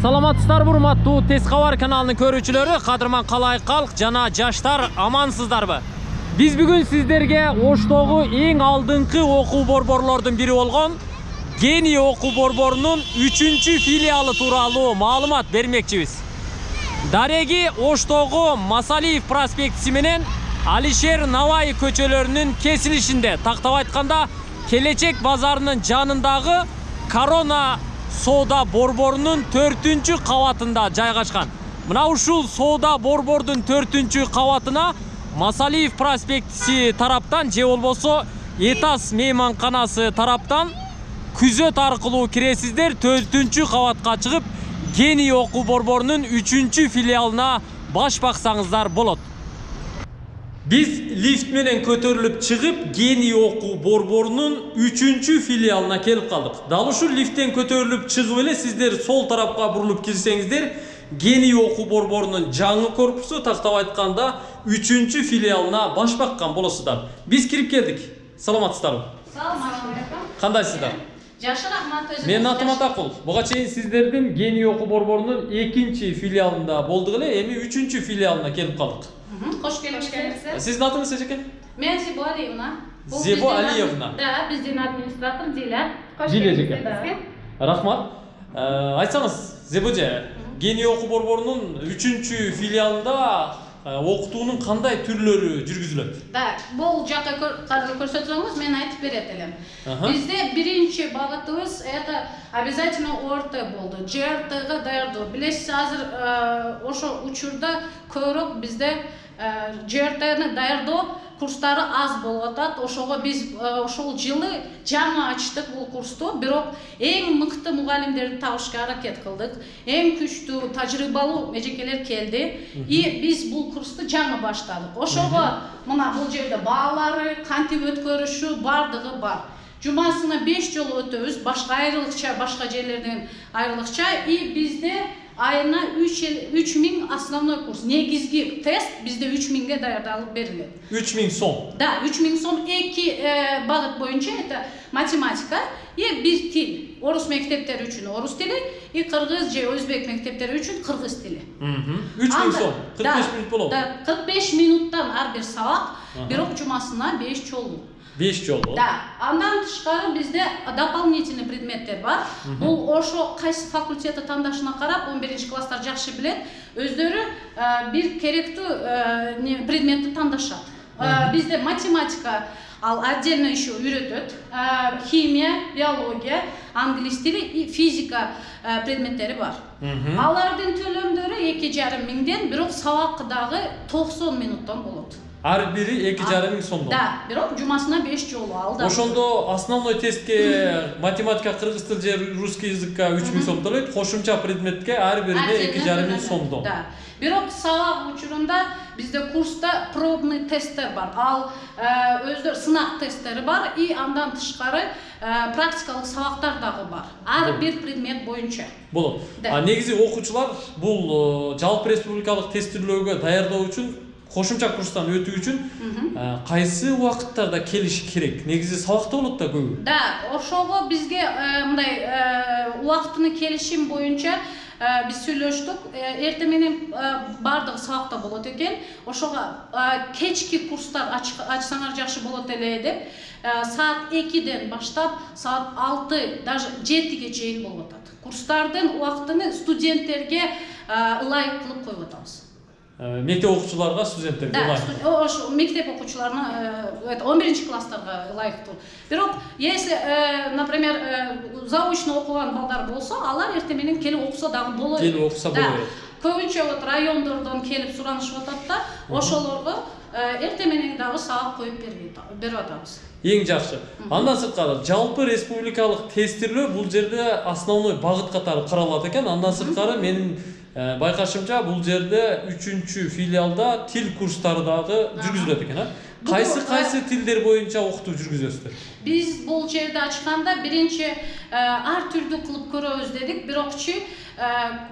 Саламатсыздар урматтуу Тез Кабар каналынын көрүүчүлөрү, кадырман калай калк жана жаштар, амансыздарбы? Биз бүгүн сиздерге Оштогу эң алдыңкы окуу борборлордун бири болгон Гений окуу борборунун 3-чү филиалы тууралуу маалымат бермекчибиз. Дареги Оштогу Масалиев проспектиси менен Алишер Навай көчөлөрүнүн кесилишинде, тактап айтканда Келечек базарынын жанындагы Корона соода борборунун 4-чү кабатында жайгашкан. Мына ушул соода борбордун 4-чү кабатына Масалиев проспектиси тараптан же болбосо Этас мейманканасы тараптан күзөт аркылуу киресиздер, 4-чү кабатка чыгып, Гений окуу борборунун 3-чү филиалына баш баксаңыздар болот. Биз лифт менен көтөрүлүп чыгып, Гений окуу борборунун 3-чү филиалына келип калдык. Дал ушул лифттен көтөрүлүп чыгып эле сиздер сол тарапка бурулуп кирсеңиздер, Гений окуу борборунун жаңы корпусу, тактап айтканда 3-чү филиалына баш баккан болосуздар. Биз кирип келдик. Саламатсыздарбы? Саламатсыздар. Кандайсыздар? Жакшы, рахмат. Менин атым Атакул. Буга чейин сиздердин Гений окуу борборунун 2-чи филиалында болдук эле, эми 3-чү филиалына келип калдык. Кош келипсиз. Сиздин атыңыз эчеке? Мен Зебо Алиевна. Зебо Алиевна. Да, биздин администратор Диля. Диля эжеке. Рахмат. Айтсаңыз, Зебо эже, Гений окуу борборунун 3-чү филиалында окутуунун кандай түрлөрү жүргүзүлөт? Да, бул жакка көрсөтсөңүз мен айтып берет элем. Бизде биринчи багытыбыз это обязательно ОРТ болду. ЖРТга даярдоо. Билесиз, азыр ошо учурда көбүрөөк бизде ЖРТны даярдоо курстары аз болуп атат. Ошого биз ошол жылы жаңы ачтык бул курсту, бирок эң мыкты мугалимдерди табышка аракет кылдык. Эң күчтүү тажрыйбалуу эжекелер келди. И биз бул курсту жаңы баштадык. Ошого мына бул жерде баалары, кантип өткөрүшү бардыгы бар. Жумасына 5 жолу өтөбүз, башка айрылыкча, башка жерлерден айрылыкча. И бизде айына 3000 основной курс. Негизги тест бизде 3000ге даярдалып берилет. 3000 сом. Да, 3000 сом. Эки багыт боюнча это математика и бир тил. Орус мектептери үчүн орус тили, и кыргыз же өзбек мектептери үчүн кыргыз тили. 3000 сом. 45 минут болот. Да, 45 минуттан ар бир сабак, бирок жумасына 5 жолу. 5 жолу. Да, андан тышкары бизде дополнительный предметтер бар. Бул ошо кайсы факультетти тандашына карап, 11-чи класстар жакшы билет, өздөрү бир керектүү предметти тандашат. Бизде математика ал отдельно еще үйрөтөт. Химия, биология, англис тили и физика предметтери бар. Алардын төлөмдөрү 2,5 миңден, бирок сабак дагы 90 минуттан болот. Ар бири 2,5 миң сомдон. Да, бирок жумасына 5 жолу алды. Ошондо основной тестке математика, кыргыз тил же русский языкка 3000 сом төлөйт, кошумча предметке ар бирине 2,5 миң сомдон. Да. Бирок сабак учурунда бизде курста пробный тесттер бар. Ал өздөр сынак тесттери бар и андан тышкары практикалык сабактар дагы бар. Ар бир предмет боюнча. Болот. Негизи окуучулар бул жалпы республикалык тестирлөөгө даярдоо үчүн, кошумча курстан өтүү үчүн кайсы убакыттарда келиш керек? Негизи сабакта болот да көбү. Да, ошого бизге мындай убактыны келишим боюнча биз сүйлөштүк. Эртең менен бардыгы сабакта болот экен. Ошого кечки курстар ачсаңар жакшы болот эле деп, саат 2ден баштап саат 6, даже 7ге чейин болуп атат. Курстардын убактыны студенттерге ылайык кылып коюп атабыз. Мектеп окуучуларга, студенттерге ылайык. Да, ошо мектеп окуучуларына, 11-чи класстарга ылайыктуу. Бирок, если, например, заочно окуган балдар болсо, алар эртең менен келип окуса дагы болот. Келип окуса болот. Көбүнчө вот райондордон келип суранышып атат да, ошолорго эртең менен дагы сабак коюп берип атабыз. Эң жакшы. Андан сырткары жалпы республикалык тестирлөө бул жерде основной багыт катары каралат экен. Андан сырткары менин байкашымча бул жерде 3-чү филиалда тил курстары дагы жүргүзүлөт экен. Кайсы тилдер боюнча окутуу жүргүзөсүздөр? Biz бул жерди ачканда биринчи ар түрдүү кылып көрөбүз дедик, бирокчу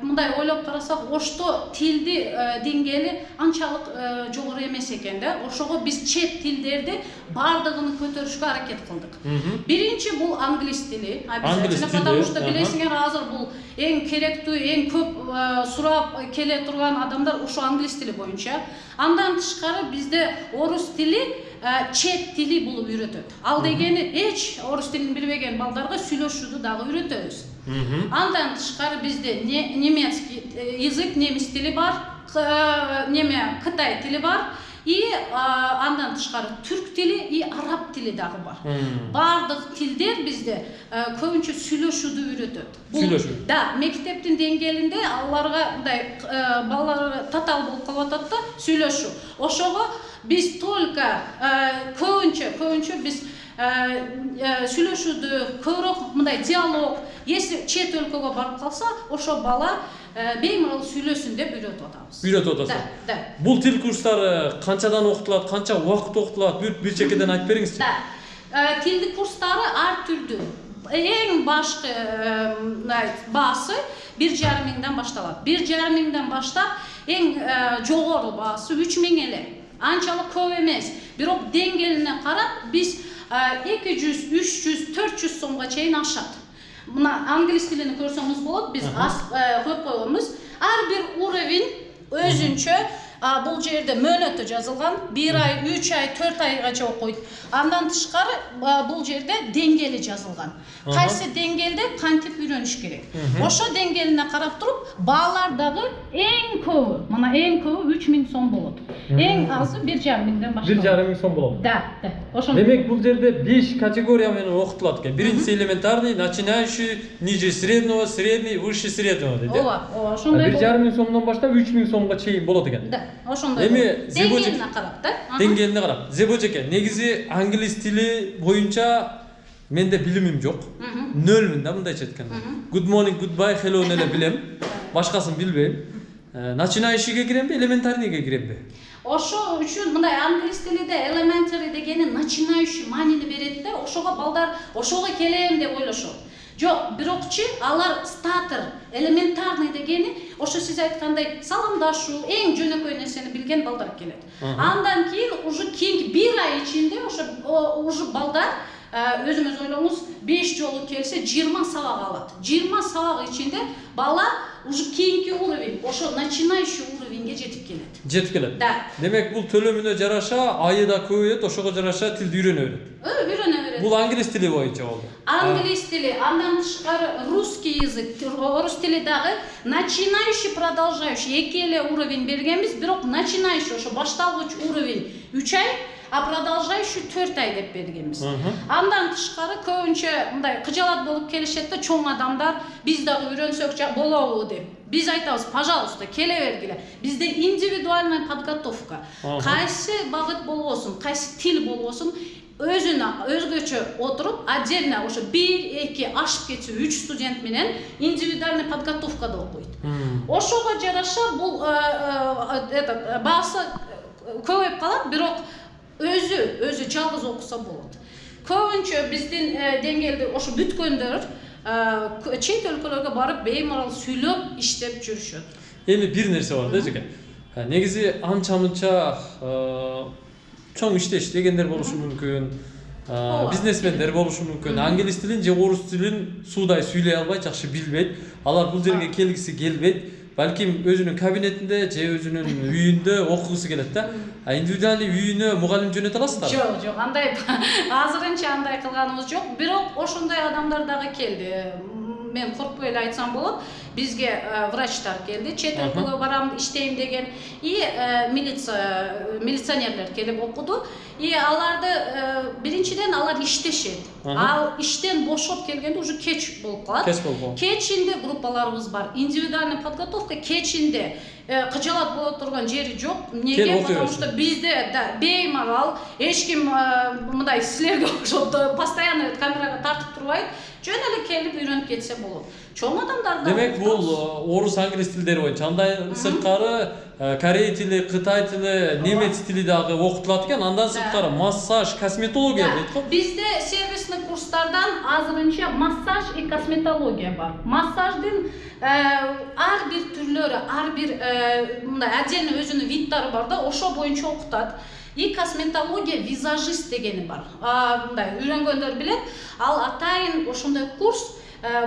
мындай ойлоп карасак, Ошто тилди деңгээли анчалык жогору эмес экен да. Ошого биз чет тилдерди бардыгын көтөрүшкө аракет кылдык. Биринчи бул англис тили, обязательно, потому что билесиңер азыр бул эң керектүү, эң көп сурап келе турган адамдар ошо англис тили боюнча. Андан тышкары бизде орус тили чет тили болуп үйрөтөт. Ал дегени эч орус тилин билбеген балдарга сүйлөшүүнү дагы үйрөтөбүз. Андан тышкары бизде немецкий язык, немис тили бар, Кытай тили бар. И андан тышкары түрк тили и араб тили дагы бар. Бардык тилдер бизде көбүнчө сүйлөшүүнү үйрөтөт. Сүйлөшүү. Да, мектептин деңгээлинде аларга мындай балалар татаал болуп калып атат да, сүйлөшүү. Ошого биз только көбүнчө биз сүйлөшүүдү көбүрөөк мындай диалог, если чет өлкөгө барып калса, ошо бала беймарал сүйлөсүн деп үйрөтүп атабыз. Үйрөтүп атасыз. Да. Бул тил курстары канчадан окутулат, канча убакыт окутулат? Бир чекеден айтып бериңизчи. Да. Тилдик курстары ар түрдүү. Эң башкы баасы 1,5 миңден башталат. 1,5 миңден баштап эң жогору баасы 3,000 эле. Анчалык көп эмес. Бирок деңгээлине карап биз 200, 300, 400 сомго чейин ашат. Мына англис тилини көрсөңүз болот, биз коюп койгонбуз. Ар бир уровень өзүнчө бул жерде мөөнөтү жазылган, 1 ай, 3 ай, 4 айгача окуйт. Андан тышкары бул жерде деңгээли жазылган. Кайсы деңгээлде кантип үйрөнүш керек. Ошо деңгээлине карап туруп, баалар дагы эң көбү, мына эң көбү 3000 сом болот. Эң азы 1,5 миңден башталат. 1,5 миң сом болот. Да. Ошондо. Демек бул жерде 5 категория менен окутулат экен. Биринчиси элементарный, начинающий, ниже среднего, средний, выше среднего дейт. Ооба, ошондой. 1,5 миң сомдон баштап 3000 сомго чейин болот экен. Да, ошондой. Эми деңгээлине карап да. Деңгээлине карап. Зебожеке, негизи англис тили боюнча менде билимим жок. Нөлмүн да мындайча айтканда. Good morning, goodbye, hello эле билем. Башкасын билбейм. Начинающийге киремби, элементарныйга киремби? Ошо үчүн мындай англис тилиде elementary дегени начинающий маанини берет да, ошого балдар ошого келем деп ойлошот. Жок, бирокчу алар стартер, элементарный дегени ошо сиз айткандай саламдашуу, эң жөнөкөй нерсени билген балдар келет. Андан кийин уже кийинки 1 ай ичинде ошо уже балдар өзүңүз ойлоңуз 5 жолу келсе 20 сабак алат. 20 сабак ичинде бала уже кийинки уровень, ошо начинающий уровеньге жетип келет. Жетип келет. Да. Демек бул төлөмүнө жараша айы да көбөйөт, ошого жараша тилди үйрөнө берет. Үйрөнө берет. Бул англис тили боюнча болду. Англис тили, андан тышкары русский язык, орус тили дагы начинающий, продолжающий эки эле уровень бергенбиз, бирок начинающий ошо башталгыч уровень 3 ай, а продолжающий 4 ай деп бергенбиз. Андан тышкары көбүнчө мындай кыжалат болуп келишет да, чоң адамдар биз дагы үйрөнсөк болобу деп. Биз айтабыз, пожалуйста, келе бергиле. Бизде индивидуальная подготовка. Кайсы багыт болбосун, кайсы тил болбосун, өзгөчө отуруп, отдельно ошо 1-2 ашып кетсе 3 студент менен индивидуальный подготовкада окуйт. Ошого жараша бул баасы көбөйүп калат, бирок өзү жалгыз окуса болот. Көбүнчө биздин деңгээлде ошо бүткөндөр чет өлкөлөргө барып беймарал сүйлөп иштеп жүрүшөт. Эми бир нерсе бар да жеке. Негизи анча-мынча чоң иште иштегендер болушу мүмкүн, бизнесмендер болушу мүмкүн. Англис тилин же орус тилин суудай сүйлөй албайт, жакшы билбейт. Алар бул жерге келгиси келбейт. Балким өзүнүн кабинетинде же өзүнүн үйүндө окугусу келет да. Индивидуальный үйүнө мугалим жөнөтө аласыздар? Жок, андай азырынча андай кылганыбыз жок. Бирок ошондой адамдар дагы келди. Мен коркпой эле айтсам болот. Бизге врачтар келди, чет өлкөгө барам, иштейм деген, и милиционерлер келип окуду. И аларды биринчиден алар иштешет. Ал иштен бошоп келгенде уже кеч болуп калат. Кечинде группаларыбыз бар. Индивидуальный подготовка кечинде кыжалат боло турган жери жок. Неге? Потому что бизде беймарал эч ким мындай силерге ошо постоянно камерага тартып турбайт. жөн эле келип үйрөнүп кетсе болот. Чоң адамдар да. Демек бул орус англис тилдери боюнча андай сырткары корей тили, кытай тили, немец тили дагы окутулат экен. Андан сырткары массаж, косметология дейт го. Бизде сервисный курстардан азырынча массаж и косметология бар. Массаждын ар бир түрлөрү, ар бир мындай отдельно өзүнүн виддары бар да, ошо боюнча окутат. И косметология визажист дегени бар. Мындай үйрөнгөндөр билет. Ал атайын ошондой курс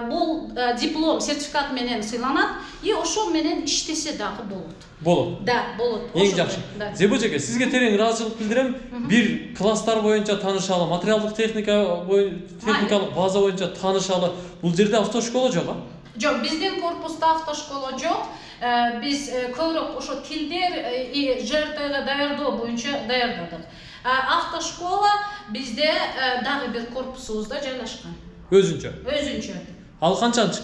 бул диплом, сертификат менен сыйланат. И ошол менен иштесе дагы болот. Болот. Да, болот. Эң жакшы. Зебож эке, сизге терең ыраазычылык билдирем. Бир класстар боюнча таанышалы, материалдык техникалык база боюнча таанышалы. Бул жерде автошкола жок, а? Жок, биздин корпуста автошкола жок. Биз көбүрөөк ошо тилдер и ЖРТга даярдоо боюнча даярдадык. Автошкола бизде дагы бир корпусубузда жайлашкан. Өзүнчө. Ал канчанчы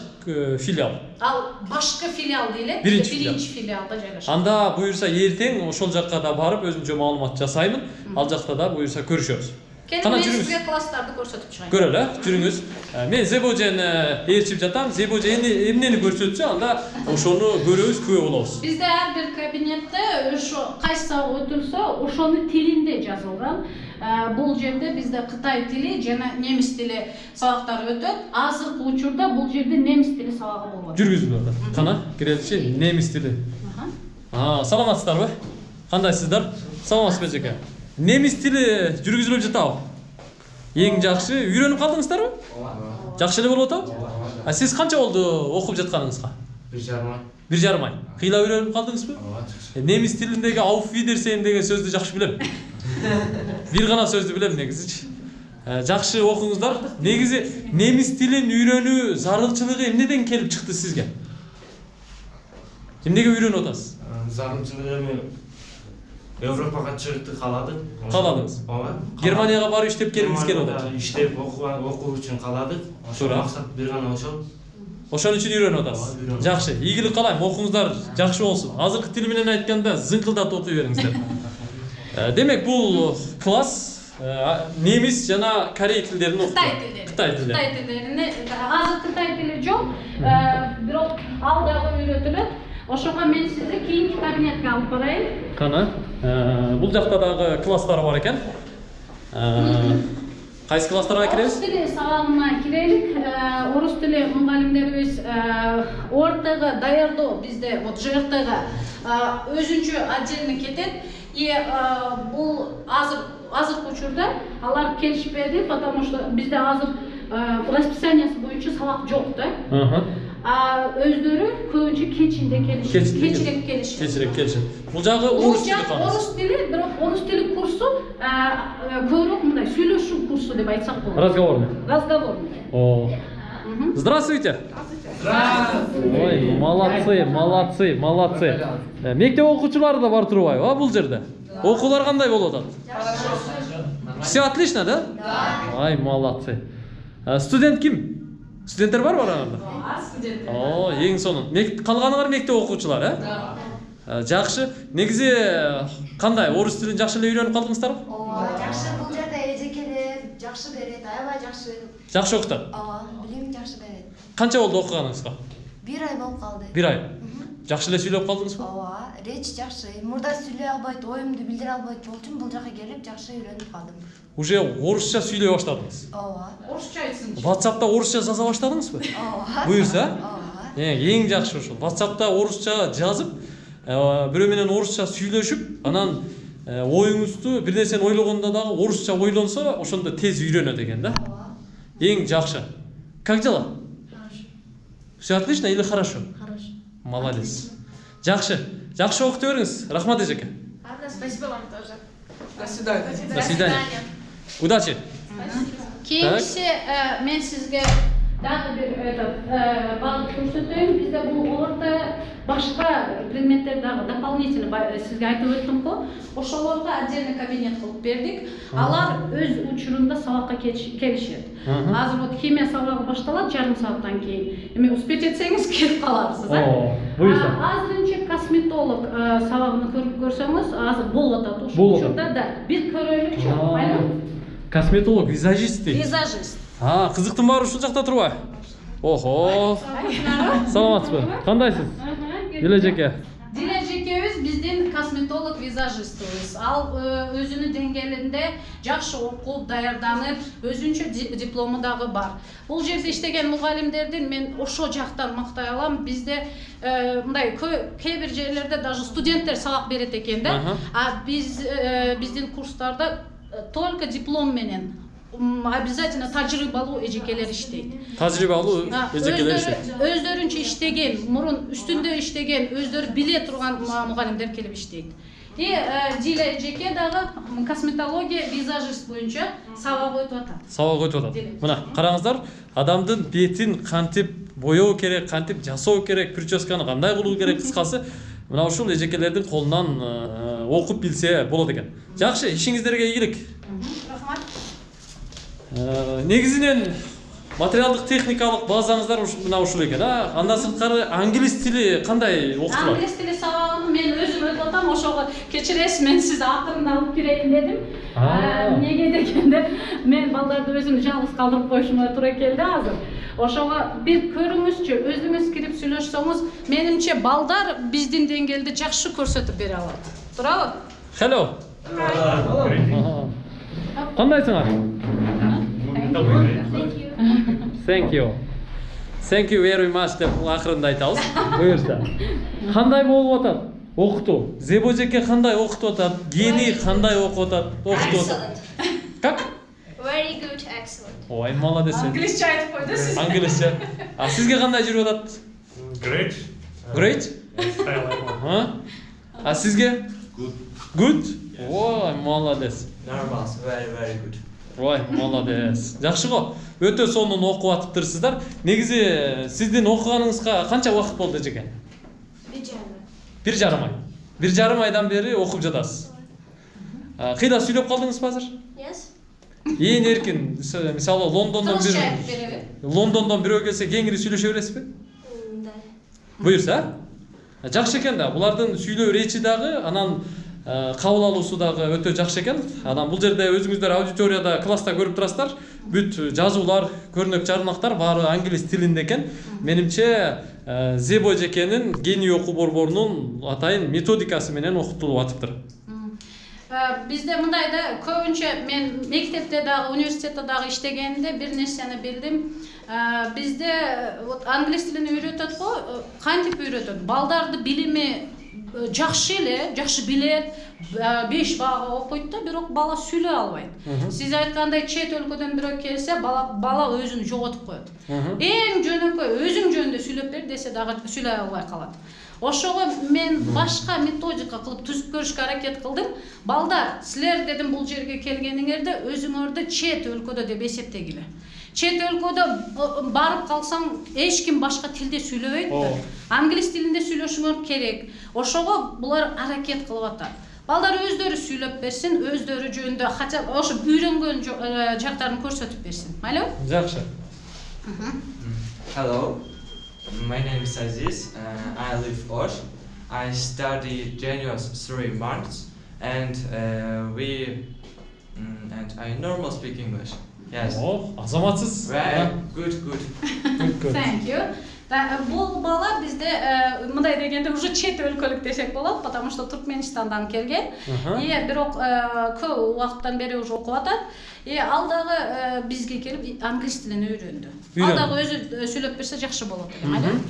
филиал? Ал башкы филиал дейлет, биринчи филиалда жайлашкан. Анда буюрса эртең ошол жакка да барып өзүнчө маалымат жасаймын. Ал жакта да буюрса көрүшөбүз. Кана жүрүңүз. Класстарды көрсөтүп чыгайын. Көрөлү, жүрүңүз. Мен Зебожени ээрчип жатам. Зебожа эмнени көрсөтсө, анда ошону көрөбүз, күбө болобуз. Бизде ар бир кабинетте ошо кайсы сабак өтүлсө, ошонун тилинде жазылган. Бул жерде бизде Кытай тили жана немис тили сабактары өтөт. Азыркы учурда бул жерде немис тили сабагы болот. Жүргүзүлүп атат. Кана, киреличи немис тили. Саламатсыздарбы? Кандайсыздар? Саламатсызбы эжеке? Немис тили жүргүзүлүп жатабы? Эң жакшы үйрөнүп калдыңыздарбы? Жакшы эле болуп атабы? Сиз канча болду окуп жатканыңызга? 1,5 ай. 1,5 ай. Кыйла үйрөнүп калдыңызбы? Немис тилиндеги auf Wiedersehen деген сөздү жакшы билем. Бир гана сөздү билем негизичи. Жакшы окуңуздар. Негизи немис тилин үйрөнүү зарылчылыгы эмнеден келип чыкты сизге? Эмнеге үйрөнүп атасыз? Зарылчылыгы эми Европага чыгышты кааладык. Кааладыңыз? Ооба. Германияга барып иштеп келгиңиз келип атат. Иштеп окуу үчүн кааладык. Ошол максат бир гана ошол. Ошон үчүн үйрөнүп атасыз. Жакшы, ийгилик каалайм. Окуңуздар жакшы болсун. Азыркы тил менен айтканда зыңкылдатып окуй бериңиздер. Демек бул класс немис жана корей тилдерин окутат. Кытай тилдерин. Азыр Кытай тили жок. Бирок ал дагы үйрөтүлөт. Ошого мен сизди кийинки кабинетке алып барайын. Кана, бул жакта дагы класстар бар экен. Кайсы класстарга киребиз? Орус тили сабагына кирелик. Орус тили мугалимдерибиз ортого даярдоо бизде вот ЖРТга өзүнчө отдельно кетет. И бул азыркы учурда алар келишпеди, потому что бизде азыр расписаниясы боюнча сабак жок да. Өздөрү көбүнчө кечинде келишет. Кечирээк келишет. Бул жагы орус тили калат. Орус тили, бирок орус тили курсу көбүрөөк мындай сүйлөшүү курсу деп айтсак болот. Разговорный. Здравствуйте. Здравствуйте. Ой, молодцы. Мектеп окуучулары да бар турбайбы, бул жерде? Окуулар кандай болуп атат? Все отлично, да? Да. Ай, молодцы. Студент ким? Студенттер бар араңарда? Студенттер. Эң сонун. Калганыңар мектеп окуучулар, Да. Жакшы. Негизи кандай? Орус тилин жакшы эле үйрөнүп калдыңыздарбы? Ооба, жакшы. Бул жерде эжекелер жакшы берет, аябай жакшы. Жакшы окутат? Ооба, билим жакшы берет. Канча болду окуганыңызга? 1 ай болуп калды. 1 ай. Жакшы эле сүйлөп калдыңызбы? Ооба, реч жакшы. Мурда сүйлөй албайт, оюмду билдире албайт болчумун, бул жака келип жакшы үйрөнүп калдым. Уже орусча сүйлөй баштадыңыз? Ооба. Орусча айтсынчы. WhatsApp'та орусча жаза баштадыңызбы? Ооба. Буюрса? Ооба. Эң жакшы ошол. WhatsApp'та орусча жазып, бирөө менен орусча сүйлөшүп, анан оюңузду бир нерсени ойлогондо дагы орусча ойлонсо, ошондо тез үйрөнөт экен да. Ооба. Эң жакшы. Как дела? Хорошо. Все отлично или хорошо? Хорошо. Молодец. Жакшы. Жакшы окута бериңиз. Рахмат эжеке. Спасибо вам тоже. До свидания. До свидания. Удачи. Кийинкиси мен сизге дагы бир багыт көрсөтөйүн. Бизде бул орта башка предметтер дагы дополнительно сизге айтып өттүм го. Ошолорго отдельный кабинет кылып бердик. Алар өз учурунда сабакка келишет. Азыр вот химия сабагы башталат жарым сааттан кийин. Эми успеть этсеңиз келип каларсыз, буюрса. Азырынча косметолог сабагын көрүп көрсөңүз, азыр болуп атат ошол учурда да. Бир көрөлүкчү, Косметолог, визажист дейт. Визажист. Кызыктын баары ушул жакта турбайбы? Охо. Саламатсызбы? Кандайсыз? Диле жеке. Диле жекебиз биздин косметолог визажистыбыз. Ал өзүнүн деңгээлинде жакшы окуп, даярданып, өзүнчө диплому дагы бар. Бул жерде иштеген мугалимдердин мен ошо жактан мактай алам. Бизде мындай кээ бир жерлерде даже студенттер сабак берет экен да. А биздин курстарда только диплом менен обязательно тажрыйбалуу эжекелер иштейт. Тажрыйбалуу эжекелер иштейт. Өздөрүнчө иштеген, мурун үстүндө иштеген, өздөрү биле турган мугалимдер келип иштейт. Диле эжеке дагы косметология, визажист боюнча сабак өтүп атат. Сабак өтүп атат. Мына караңыздар, адамдын бетин кантип боёу керек, кантип жасоо керек, прическаны кандай кылуу керек, кыскасы мына ушул эжекелердин колунан окуп билсе болот экен. Жакшы, ишиңиздерге ийгилик. Рахмат. Негизинен материалдык техникалык базаңыздар мына ушул экен. Андан сырткары англис тили кандай окутулат? Англис тили сабагын мен өзүм өтүп атам, ошого кечиресиз, мен сизди акырында алып кирейин дедим. Неге дегенде мен балдарды өзүм жалгыз калтырып коюшума туура келди азыр. Ошого бир көрүңүзчү, өзүңүз кирип сүйлөшсөңүз, менимче балдар биздин деңгээлди жакшы көрсөтүп бере алат. Туурабы? Hello. Кандайсыңар? Thank you. Thank you very much деп акырында айтабыз. Буюрса. Кандай болуп атат? Окутуу. Зебо жеке кандай окутуп атат? Гений кандай окуп атат? Окутуп атат. Как? Very good, excellent. Ой, молодец. Англисче айтып койду сиз. Англисче. А сизге кандай жүрүп атат? Great. Great? А сизге? Good. Good? Ой, молодец. Normal, very good. Ой, молодец. Жакшы го. Өтө сонун окуп атыптырсыздар. Негизи сиздин окуганыңызга канча убакыт болду эжеке? 1,5 ай. 1,5 айдан бери окуп жатасыз. Кыйда сүйлөп калдыңызбы азыр? Yes. Эң эркин, мисалы Лондондон бирөө келсе кеңири сүйлөшө бересизби? Да. Буюрса? Жакшы экен да. Булардын сүйлөө речи дагы, анан кабыл алуусу дагы өтө жакшы экен. Анан бул жерде өзүңүздөр аудиторияда, класста көрүп турасыздар. Бүт жазуулар, көрнөк жарнактар баары англис тилинде экен. Менимче Зебо жекенин гений окуу борборунун атайын методикасы менен окутулуп атыптыр. Бизде мындай да көбүнчө мен мектепте дагы, университетте дагы иштегенде бир нерсени билдим. Бизде англис тилин үйрөтөт го, кантип үйрөтөт? Балдарды билими жакшы эле, жакшы билет, 5 бага окуйт да, бирок бала сүйлөй албайт. Сиз айткандай чет өлкөдөн бирөө келсе, бала өзүн жоготуп коет. Эң жөнөкөй өзүң жөнүндө сүйлөп бер десе дагы сүйлөй албай калат. Ошого мен башка методика кылып түзүп көрүшкө аракет кылдым. Балдар, силер дедим бул жерге келгениңерде өзүңөрдү чет өлкөдө деп эсептегиле. Чет өлкөдө барып калсаң, эч ким башка тилде сүйлөбөйт да. Англис тилинде сүйлөшүңөр керек. Ошого булар аракет кылып атат. Балдар өздөрү сүйлөп берсин, өздөрү жөнүндө хотя ошо үйрөнгөн жактарын көрсөтүп берсин. Майлы? Жакшы. Hello, my name is Aziz. I live Osh. I study Genius 3 months, and I normal speak English. Yes. Азаматсыз. Right. Good. Thank you. Бул бала бизде мындай дегенде уже чет өлкөлүк десек болот, потому что Туркменистандан келген. Бирок көп убакыттан бери уже окуп атат. Ал дагы бизге келип англис тилин үйрөндү. Ал дагы өзү сүйлөп берсе жакшы болот экен.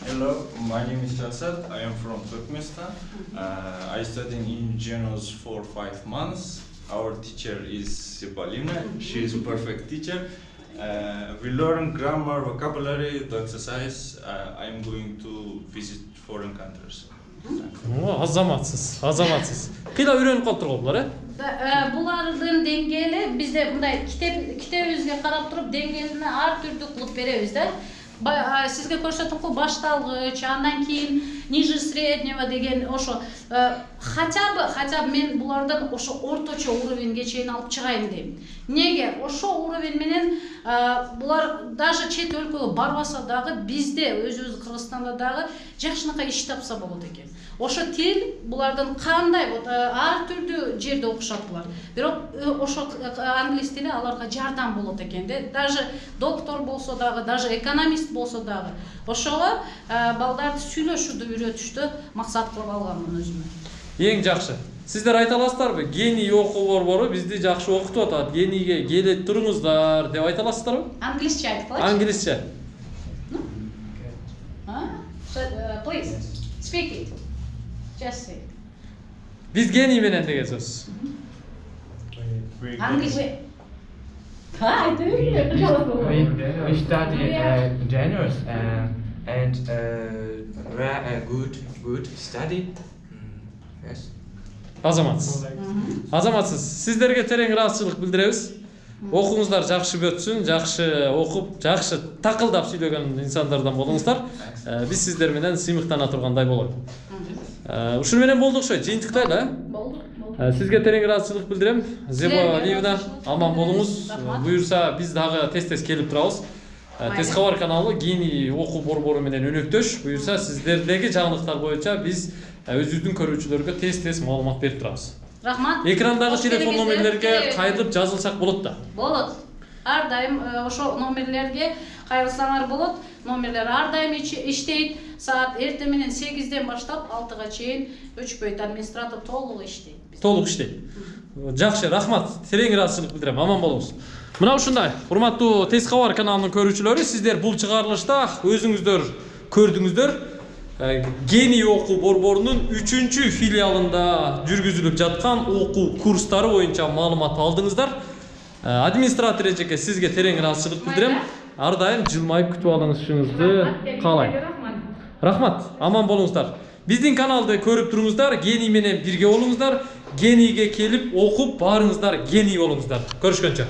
Hello, my name is Jasad. I am from Turkmenistan. I study in Genius for 5 months. Our teacher is Sibalina. She is a perfect teacher. We learn grammar, vocabulary, the exercise. I am going to visit foreign countries. Азаматсыз. Кыйла үйрөнүп калыптыр го булар, Булардын деңгээли бизде мындай китебибизге карап туруп деңгээлине ар түрдүү кылып беребиз да. Сизге көрсөттүм го башталгыч, андан кийин ниже среднего деген ошо хотя бы мен булардан ошо орточо уровеньге чейин алып чыгайын дейм. Неге? Ошо уровень менен булар даже чет өлкөгө барбаса дагы бизде өзүбүз Кыргызстанда дагы жакшынакай иш тапса болот экен. Ошо тил булардан кандай вот ар түрдүү жерде окушат булар. Бирок ошо англис тили аларга жардам болот экен да. Даже доктор болсо дагы, даже экономист болсо дагы. Ошого балдарды сүйлөшүүдү үйрөтүштү максат кылып алганмын өзүмө. Ең жакшы. Сиздер айта аласыздарбы? Гений окуу борбору бизди жакшы окутуп атат. Генийге келе туруңуздар деп айта аласыздарбы? Англисче айтып койчу. Англисче. Please speak it. Just say. Биз гений менен деген сөз. Англисче. We study genres and good study. Yes. Азаматсыз. Сиздерге терең ыраазычылык билдиребиз. Окуңуздар жакшы өтсүн, жакшы окуп, жакшы такылдап сүйлөгөн инсандардан болуңуздар. Биз сиздер менен сыймыктана тургандай болот. Ушуну менен болдук ошо, жыйынтыктайлы, э? Болдук. Сизге терең ыраазычылык билдирем. Зеба Ливна, аман болуңуз. Буюрса биз дагы тез келип турабыз. Тез кабар каналы Гений окуу борбору менен өнөктөш. Буюрса сиздердеги жаңылыктар боюнча биз өзүбүздүн көрүүчүлөргө тез маалымат берип турабыз. Рахмат. Экрандагы телефон номерлерге кайрылып жазылсак болот да. Болот. Ар дайым ошо номерлерге кайрылсаңар болот. Номерлер ар дайым иштейт. Саат эртең менен 8ден баштап 6га чейин өчпөйт. Администратор толук иштейт. Толук иштейт. Жакшы, рахмат. Терең ыраазычылык билдирем. Аман болуңуз. Мына ушундай. Урматтуу Тез кабар каналынын көрүүчүлөрү, сиздер бул чыгарылышта өзүңүздөр көрдүңүздөр. Гений окуу борборунун 3-чү филиалында жүргүзүлүп жаткан окуу курстары боюнча маалымат алдыңыздар. Администратор эжеке сизге терең ыраазычылык билдирем. Ар дайым жылмайып күтүп алышыңызды каалайм. Рахмат, аман болуңуздар. Биздин каналды көрүп туруңуздар, Гений менен бирге болуңуздар. Генийге келип окуп, баарыңыздар гений болуңуздар. Көрүшкөнчө.